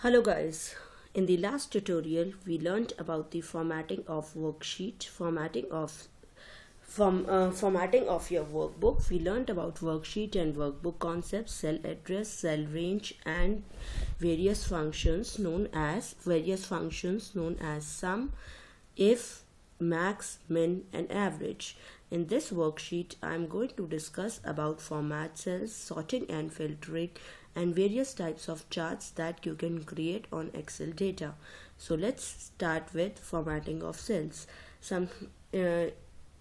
Hello guys, in the last tutorial we learned about the formatting of worksheet, formatting of your workbook. We learned about worksheet and workbook concepts, cell address, cell range, and various functions known as sum, if, max, min, and average. In this worksheet, I am going to discuss about format cells, sorting and filtering, and various types of charts that you can create on Excel data. So let's start with formatting of cells. In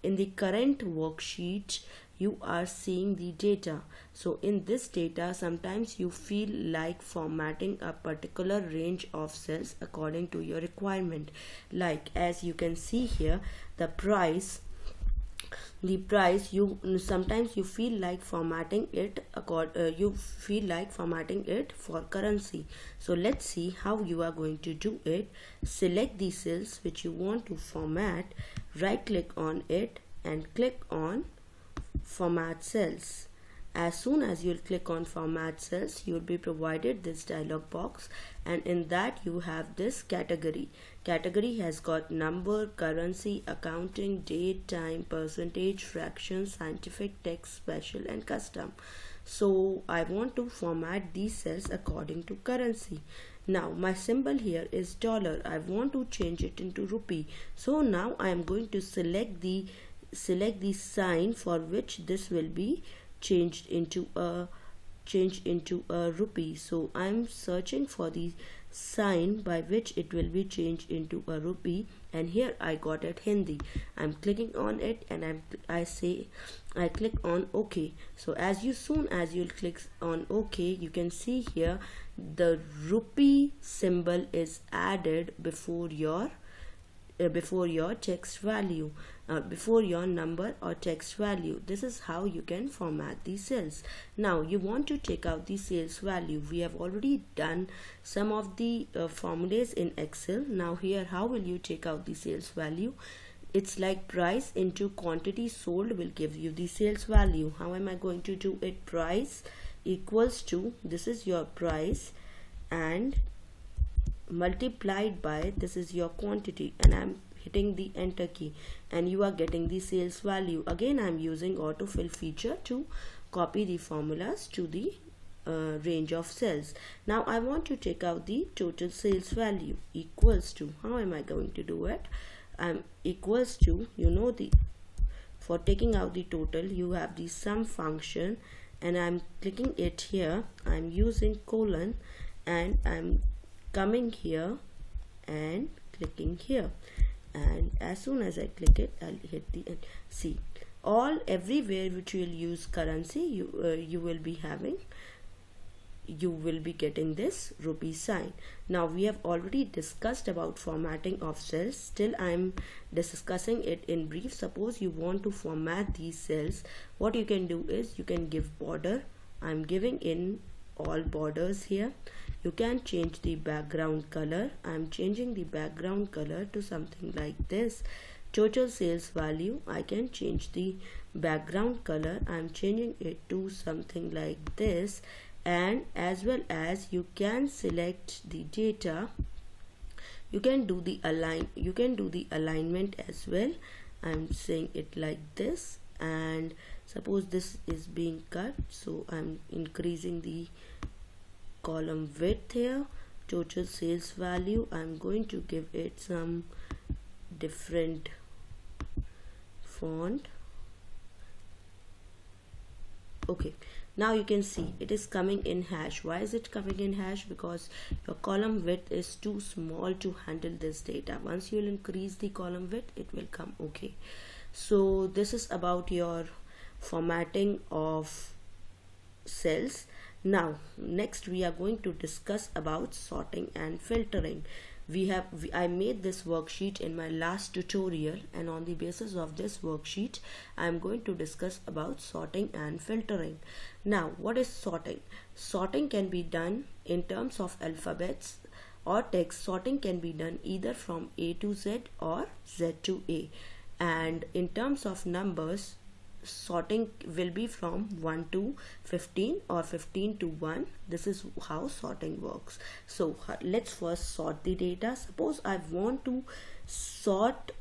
the current worksheet, you are seeing the data. So in this data, sometimes you feel like formatting a particular range of cells according to your requirement. Like as you can see here, the price you sometimes you feel like formatting it for currency. So let's see how you are going to do it. Select the cells which you want to format, right click on it and click on format cells. As soon as you'll click on format cells, you'll be provided this dialog box, and in that you have this category has got number, currency, accounting, date, time, percentage, fraction, scientific, text, special, and custom. So I want to format these cells according to currency. Now my symbol here is dollar. I want to change it into rupee. So now I am going to select the sign for which this will be changed into a rupee. So I'm searching for the sign by which it will be changed into a rupee, and here I got it Hindi. I'm clicking on it and I click on OK. So as soon as you'll click on OK, you can see here the rupee symbol is added before your text value, before your number or text value. This is how you can format these cells. Now you want to take out the sales value. We have already done some of the formulas in Excel. Now here, how will you take out the sales value? It's like price into quantity sold will give you the sales value. How am I going to do it? Price equals to, this is your price, and multiplied by, this is your quantity, and I'm hitting the enter key, and you are getting the sales value. Again, I'm using autofill feature to copy the formulas to the range of cells. Now I want to take out the total sales value. Equals to, how am I going to do it? Equals to, for taking out the total, you have the sum function, and I'm clicking it here. I'm using colon, and I'm coming here and clicking here, and as soon as I click it, I'll hit the end. See, everywhere which you will use currency, you will be getting this rupee sign. Now we have already discussed about formatting of cells. Still I'm discussing it in brief. Suppose you want to format these cells, what you can do is you can give border. I'm giving in all borders here. You can change the background color. I'm changing the background color to something like this. Total sales value, I can change the background color. I'm changing it to something like this, and as well as you can select the data. You can do the alignment as well. I'm saying it like this, and suppose this is being cut, so I'm increasing the column width here. Total sales value, I'm going to give it some different font. Okay, now you can see it is coming in hash. Why is it coming in hash? Because your column width is too small to handle this data. Once you will increase the column width, it will come okay. So this is about your formatting of cells. Now next we are going to discuss about sorting and filtering. I made this worksheet in my last tutorial, and on the basis of this worksheet I am going to discuss about sorting and filtering. Now what is sorting? Sorting can be done in terms of alphabets or text. Sorting can be done either from A to Z or Z to A, and in terms of numbers, sorting will be from 1 to 15 or 15 to 1. This is how sorting works. So let's first sort the data. Suppose I want to sort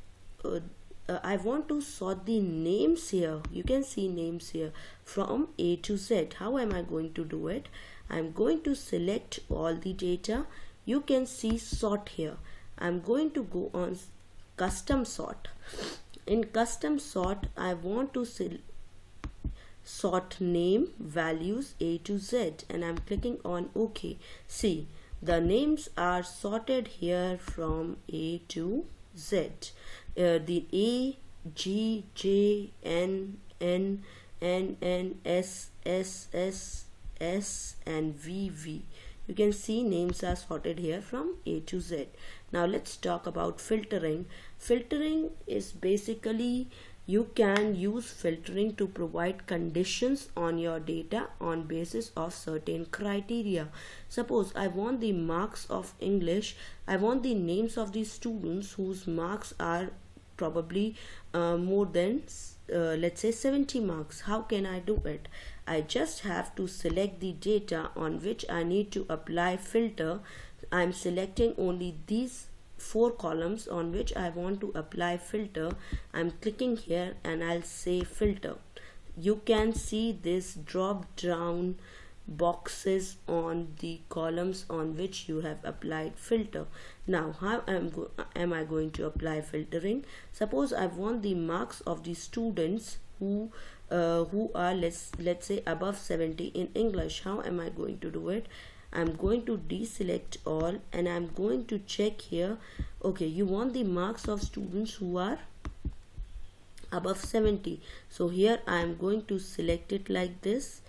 the names here. You can see names here from A to Z. How am I going to do it? I'm going to select all the data. You can see sort here. I'm going to go on custom sort. In custom sort, I want to sort name values A to Z, and I'm clicking on OK. See, the names are sorted here from A to Z. The A, G, J, N, N, N, N, S, S, S, S, and V, V. You can see names are sorted here from A to Z. Now let's talk about filtering. Filtering is basically, you can use filtering to provide conditions on your data on basis of certain criteria. Suppose I want the marks of English. I want the names of the students whose marks are probably more than let's say 70 marks. How can I do it? I just have to select the data on which I need to apply filter. I'm selecting only these 4 columns on which I want to apply filter. I'm clicking here and I'll say filter. You can see this drop down boxes on the columns on which you have applied filter. Now how am I going to apply filtering? Suppose I want the marks of the students who are let's say above 70 in English. How am I going to do it? I'm going to deselect all and I'm going to check here. Okay, you want the marks of students who are above 70. So here I am going to select it like this,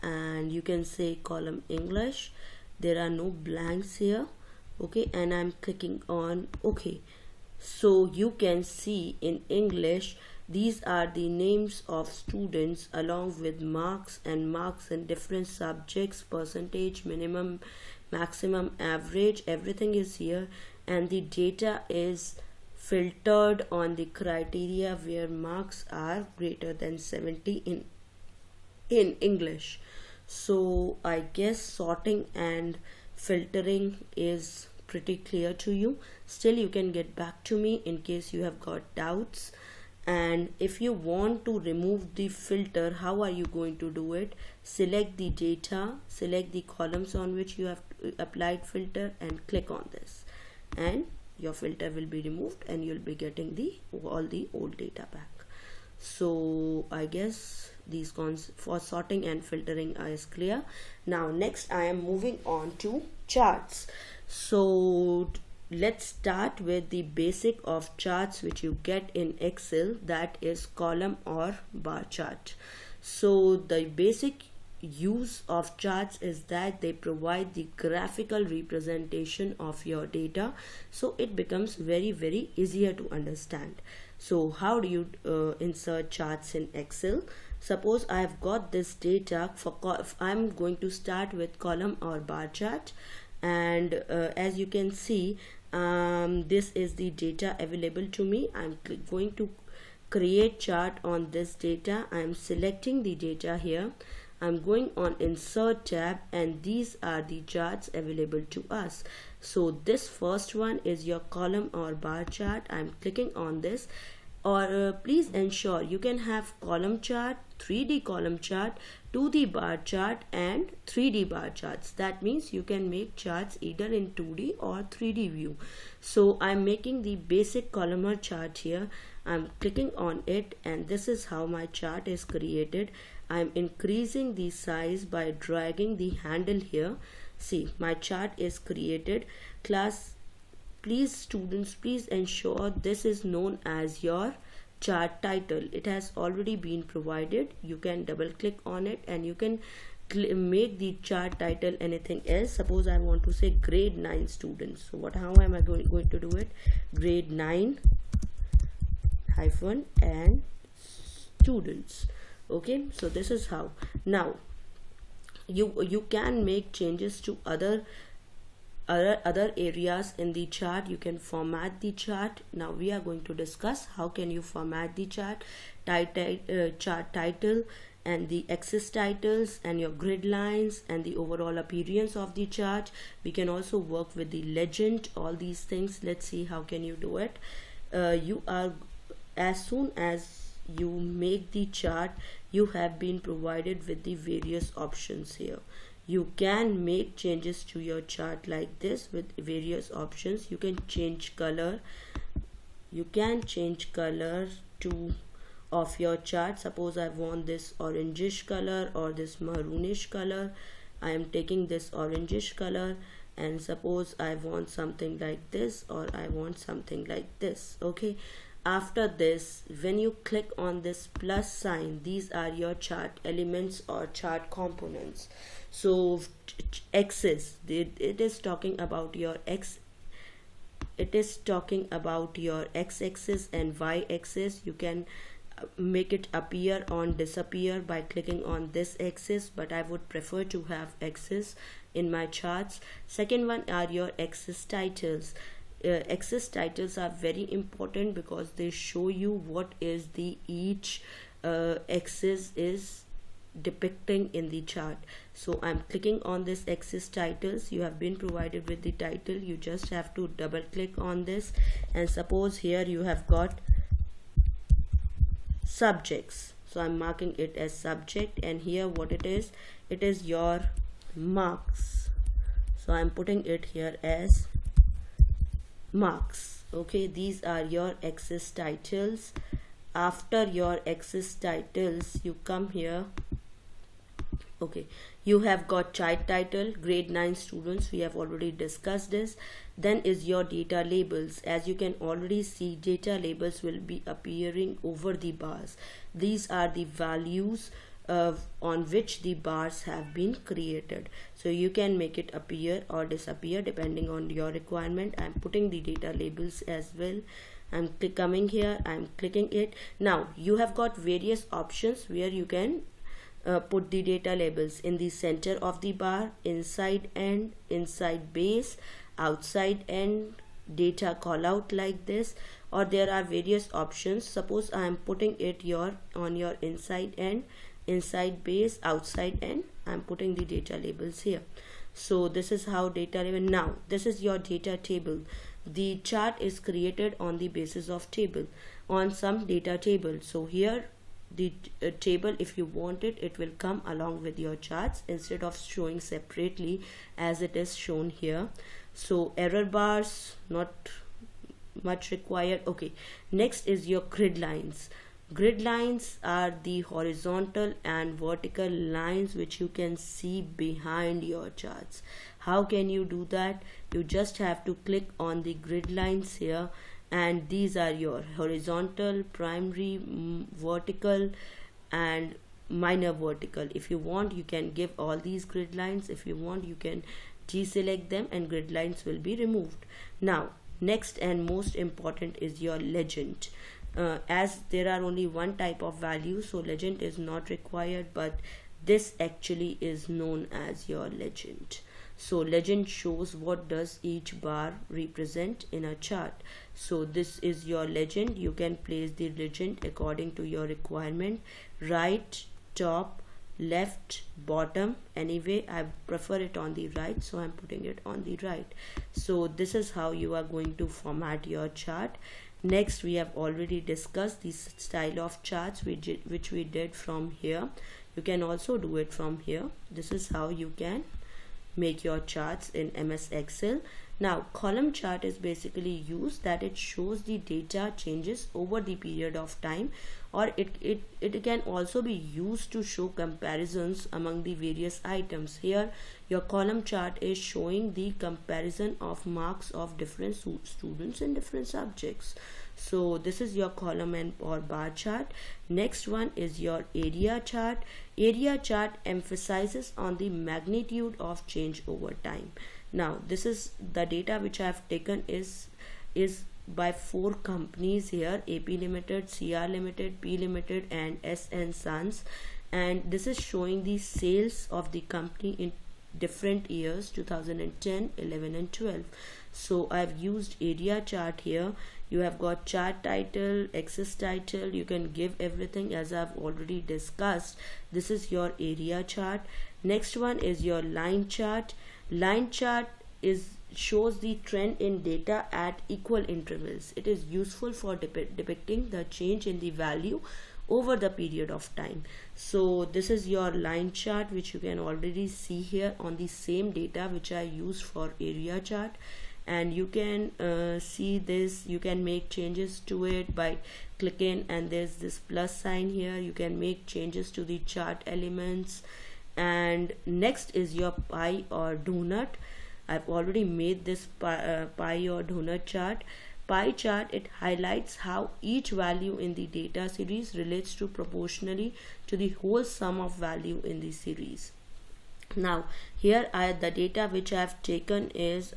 and you can say column English. There are no blanks here. Okay, and I'm clicking on OK. So you can see in English, these are the names of students along with marks and marks in different subjects, percentage, minimum, maximum, average, everything is here, and the data is filtered on the criteria where marks are greater than 70 in English. So I guess sorting and filtering is pretty clear to you. Still, you can get back to me in case you have got doubts. And if you want to remove the filter, how are you going to do it? Select the data, select the columns on which you have applied filter and click on this, and your filter will be removed and you'll be getting all the old data back. So I guess these cons for sorting and filtering is clear. Now next I am moving on to charts. So let's start with the basic of charts which you get in Excel, that is column or bar chart. So the basic use of charts is that they provide the graphical representation of your data, so it becomes very easier to understand. So how do you insert charts in Excel? Suppose I have got this data I'm going to start with column or bar chart, and as you can see, this is the data available to me. I'm going to create chart on this data. I'm selecting the data here. I'm going on insert tab, and these are the charts available to us. So this first one is your column or bar chart. I'm clicking on this. Or please ensure you can have column chart, 3D column chart, 2D bar chart, and 3D bar charts. That means you can make charts either in 2D or 3D view. So I'm making the basic columnar chart here. I'm clicking on it, and this is how my chart is created. I'm increasing the size by dragging the handle here. See, my chart is created. Class, please students, please ensure this is known as your chart title. It has already been provided. You can double click on it and you can make the chart title anything else. Suppose I want to say grade 9 students. So how am I going to do it? Grade 9 hyphen and students. Okay, so this is how. Now you can make changes to other other areas in the chart. You can format the chart. Now we are going to discuss how can you format the chart. Chart title and the axis titles and your grid lines and the overall appearance of the chart. We can also work with the legend, all these things. Let's see how can you do it. You are, as soon as you make the chart, you have been provided with the various options here. You can make changes to your chart like this with various options. You can change color. You can change color to of your chart. Suppose I want this orangish color or this maroonish color. I am taking this orangish color, and suppose I want something like this or I want something like this. Okay, after this, when you click on this plus sign, these are your chart elements or chart components. So axis, it is talking about your x, it is talking about your x-axis and y-axis. You can make it appear on disappear by clicking on this axis, but I would prefer to have axis in my charts. Second one are your axis titles. Axis titles are very important because they show you what is the each axis is depicting in the chart. So I'm clicking on this axis titles. You have been provided with the title. You just have to double click on this, and suppose here you have got subjects. So I'm marking it as subject, and here what it is your marks. So I'm putting it here as marks. Okay, these are your axis titles. After your axis titles, you come here. Okay, you have got chart title, grade 9 students, we have already discussed this. Then is your data labels. As you can already see, data labels will be appearing over the bars. These are the values on which the bars have been created. So you can make it appear or disappear depending on your requirement. I'm putting the data labels as well. I'm coming here, I'm clicking it. Now you have got various options where you can put the data labels in the center of the bar, inside end, inside base, outside end, data call out like this, or there are various options. Suppose I am putting it on your inside end, inside base, outside end. I'm putting the data labels here. So this is how data label. Now this is your data table. The chart is created on the basis of table, on some data table. So here the table, if you want it, it will come along with your charts instead of showing separately as it is shown here. So error bars, not much required. Okay, next is your grid lines. Grid lines are the horizontal and vertical lines which you can see behind your charts. How can you do that? You just have to click on the grid lines here, and these are your horizontal, primary, vertical and minor vertical. If you want, you can give all these grid lines. If you want, you can deselect them and grid lines will be removed. Now next and most important is your legend. As there are only one type of value, so legend is not required, but this actually is known as your legend. So legend shows what does each bar represent in a chart. So this is your legend. You can place the legend according to your requirement, right, top, left, bottom. Anyway, I prefer it on the right, so I'm putting it on the right. So this is how you are going to format your chart. Next, we have already discussed the style of charts which we did from here. You can also do it from here. This is how you can make your charts in MS Excel. Now column chart is basically used that it shows the data changes over the period of time, or it can also be used to show comparisons among the various items. Here your column chart is showing the comparison of marks of different students in different subjects. So this is your column and or bar chart. Next one is your area chart. Area chart emphasizes on the magnitude of change over time. Now this is the data which I have taken is by 4 companies here: AP Limited, CR Limited, P Limited and SN Sons, and this is showing the sales of the company in different years, 2010, 11 and 12. So I've used area chart here. You have got chart title, axis title, you can give everything as I've already discussed. This is your area chart. Next one is your line chart. Line chart shows the trend in data at equal intervals. It is useful for depicting the change in the value over the period of time. So this is your line chart, which you can already see here on the same data which I used for area chart. And you can see this, you can make changes to it by clicking, and there's this plus sign here. You can make changes to the chart elements. And next is your pie or donut. I've already made this pie or donut chart. Pie chart, it highlights how each value in the data series relates to proportionally to the whole sum of value in the series. Now here the data which I have taken is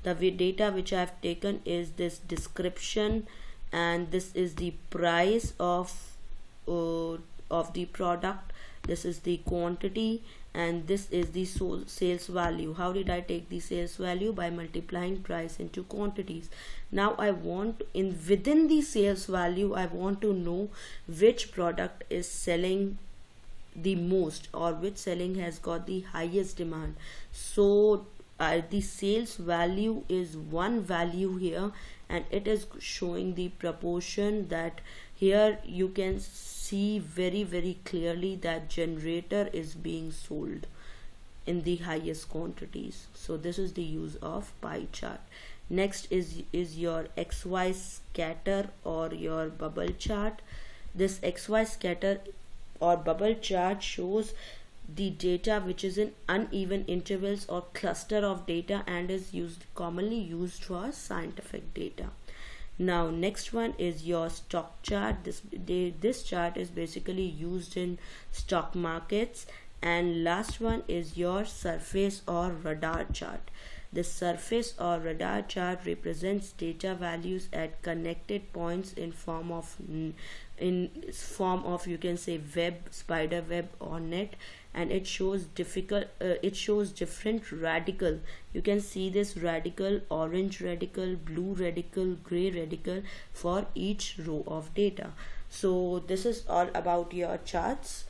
this description, and this is the price of the product, this is the quantity, and this is the sales value. How did I take the sales value? By multiplying price into quantities. Now I want within the sales value, I want to know which product is selling the most, or which selling has got the highest demand. So the sales value is one value here, and it is showing the proportion. That here you can see very clearly that generator is being sold in the highest quantities. So this is the use of pie chart. Next is your XY scatter or your bubble chart. This XY scatter or bubble chart shows the data which is in uneven intervals or cluster of data, and is commonly used for scientific data. Now next one is your stock chart. This chart is basically used in stock markets. And last one is your surface or radar chart. The surface or radar chart represents data values at connected points in form of you can say web, spider web or net, and it shows different radical. You can see this radical, orange radical, blue radical, gray radical for each row of data. So this is all about your charts,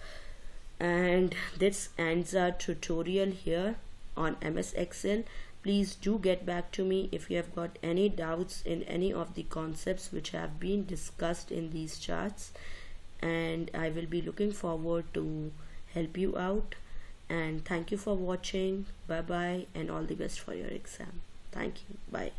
and this ends our tutorial here on MS Excel. Please do get back to me if you have got any doubts in any of the concepts which have been discussed in these charts, and I will be looking forward to help you out. And thank you for watching. Bye bye, and all the best for your exam. Thank you. Bye.